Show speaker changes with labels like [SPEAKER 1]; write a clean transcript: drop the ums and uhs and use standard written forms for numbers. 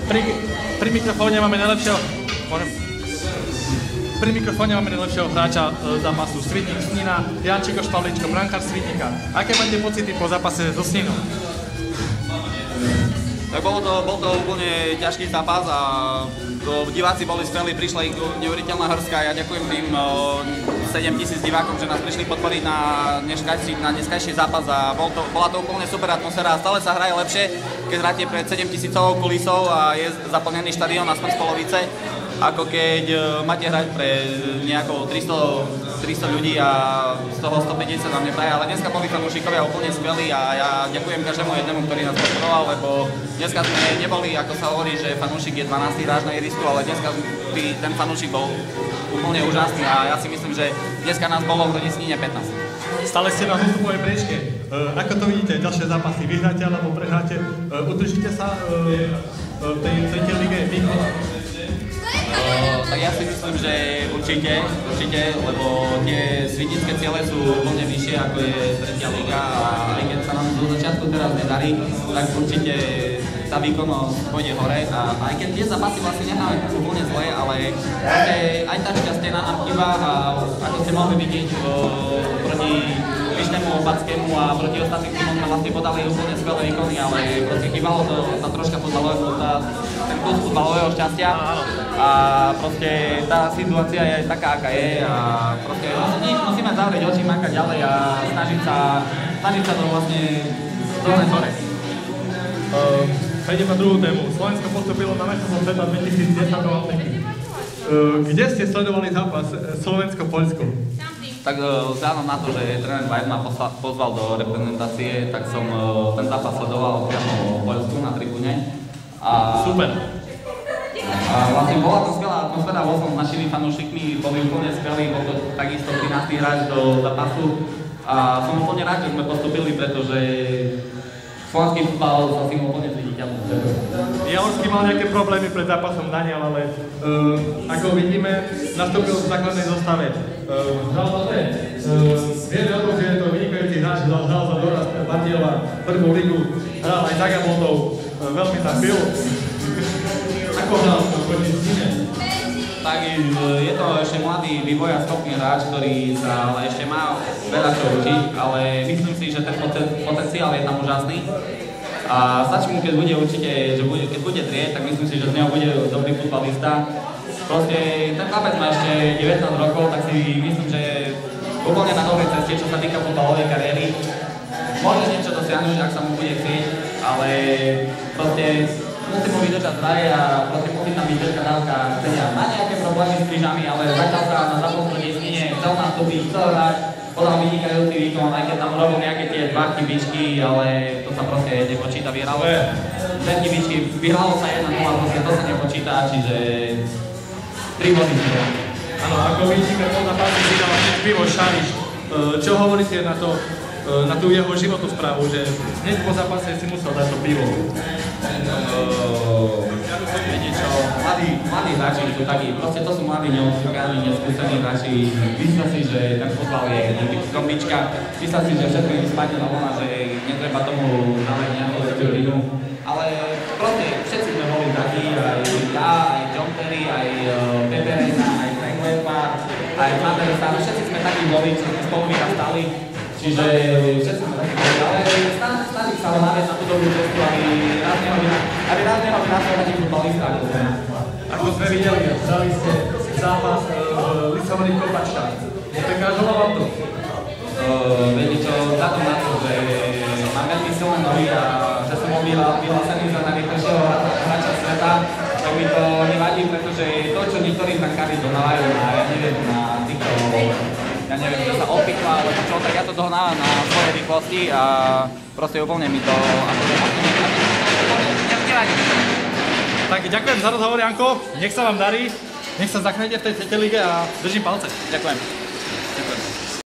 [SPEAKER 1] Pri mikrofóne máme najlepšieho... Pri mikrofóne máme najlepšieho hráča zápasu Svitník Snina, Jančíko Špavličko, brankár Svitníka. Aké máte pocity po zápase so Sninou?
[SPEAKER 2] Tak bol to úplne ťažký zápas a diváci boli skvelí, prišla ich neuveriteľná hrstka. Ja ďakujem tým 7000 divákom, že nás prišli podporiť na dneskajší zápas a bola to úplne super atmosféra. Stále sa hraje lepšie, keď hráte pred 7000 kulisou a je zaplnený štadión aspoň z polovice, ako keď máte hrať pre nejako 300 ľudí a z toho 150 nám nepraje, ale dneska boli fanúšikovia úplne skvelí a ja ďakujem každému jednému, ktorý nás podporoval, lebo dneska sme neboli, ako sa hovorí, že fanúšik je 12. hráč na ihrisku, ale dneska ten fanúšik bol úplne úžasný a ja si myslím, že dneska nás bolo v Sníne 15.
[SPEAKER 1] Stále ste na zostupovej priečke. Ako to vidíte, ďalšie zápasy? Vyhráte alebo prehráte? Udržíte sa v tej tretej lige východ?
[SPEAKER 2] Tak ja si myslím, že určite, lebo tie svitnické ciele sú úplne vyššie, ako je tretia liga a aj keď sa nám do začiatku teraz nedarí, tak určite tá výkonnosť pôjde hore a aj keď tie zápasy vlastne nehráme úplne zle, ale aj tá šťastie nám chýba a ako ste mohli vidieť proti Vyšnému, Opackému a proti ostatným týmom sme vlastne podali úplne skvelé výkony, ale proste chýbalo to sa troška ten kus futbalového šťastia a proste tá situácia je taká, aká je a proste musíme zavrieť oči, makať ďalej a snažiť sa to vlastne dostať hore.
[SPEAKER 1] Prejdem na druhú tému. Slovensko postupilo na mestrovstvo sveta 2010 do Afriky. Kde ste sledovali zápas Slovensko-Poľsko?
[SPEAKER 2] Tak vzhľadom na to, že tréner Bajt ma pozval do reprezentácie, tak som ten zápas sledoval priamo v Poľsku na tribúne.
[SPEAKER 1] Super.
[SPEAKER 2] A vlastne bola to skvelá atmosféra, bol som s našimi fanúšikmi, boli úplne skvelí, bol to takisto 13. hráč do zápasu a som úplne rád, že sme postupili, pretože slovenský futbal sa si úplne zviditeľný.
[SPEAKER 1] Javorský mal nejaké problémy pred zápasom Daniel, ale ako vidíme, nastúpil v základnej zostave. Hral dobre. Vieme o tom, že je to vynikajúci hráč, hral za Dorast Batiela, prvú ligu, hral aj za Gabotov, veľmi sa bil. Ako hral proti Snine?
[SPEAKER 2] Tak je to ešte mladý vývojaschopný hráč, ktorý sa ale ešte má veľa čo učiť, ale myslím si, že ten potenciál je tam úžasný. A stačí mu, keď bude určite, keď bude drieť, tak myslím si, že z neho bude dobrý futbalista. Proste ten chlapec má ešte 19 rokov, tak si myslím, že je úplne na dobrej ceste, čo sa týka futbalovej kariéry. Môže niečo dosiahnuť, ak sa mu bude chcieť, ale proste musí mu vydržať zdravie a proste musí tam byť veľká dávka chcenia. Má nejaké problémy s krížami, ale zatiaľ sa na zápas proti Snine chcel nastúpiť, chcel hrať, podal vynikajúci výkon, aj keď tam robil nejaké tie dva chybičky, ale to sa proste nepočíta, vyhralo. Dve chybičky, vyhralo sa 1-0, proste to sa nepočíta, čiže 3 body.
[SPEAKER 1] Áno, ako vidíte, keď bol na páse vydala hneď pivo Šariš. Čo hovoríte na tú jeho životnú správu, že hneď po zápase si musel dať to pivo?
[SPEAKER 2] Viete čo, mladí hráči sú takí, proste to sú mladí, neoskúkaní, neskúsení hráči. Myslia si, že ten futbal je trombička, myslia si, že všetko im spadne na vlna, že netreba tomu dávať nejakú väčšiu vinu. Ale proste všetci sme boli takí, aj ja, aj John Terry, aj Peperena, aj Frank Lampard, aj Matersa, všetci sme takí boli, čo sme spolu vyrastali. Čiže všetci sme takí boli, ale snaží sa hľadať na tú dobrú cestu, aby raz neho vyrastal taký futbalista.
[SPEAKER 1] Ako sme videli, dali ste zápas Lisovaný Kopačka. Prekážalo vám to?
[SPEAKER 2] Viete čo, vzhľadom na to, že mám veľmi silné nohy a že som bol vyhlásený za najrýchlejšieho hráča sveta, tak mi to nevadí, pretože to, čo niektorí brankári dohnávajú na, ja neviem, že sa opikla, alebo čo, tak ja to dohnávam na svoje rýchlosti a proste úplne mi to nevadí.
[SPEAKER 1] Tak ďakujem za rozhovor, Janko, nech sa vám darí, nech sa zachránite v tej tretej lige a držím palce.
[SPEAKER 2] Ďakujem.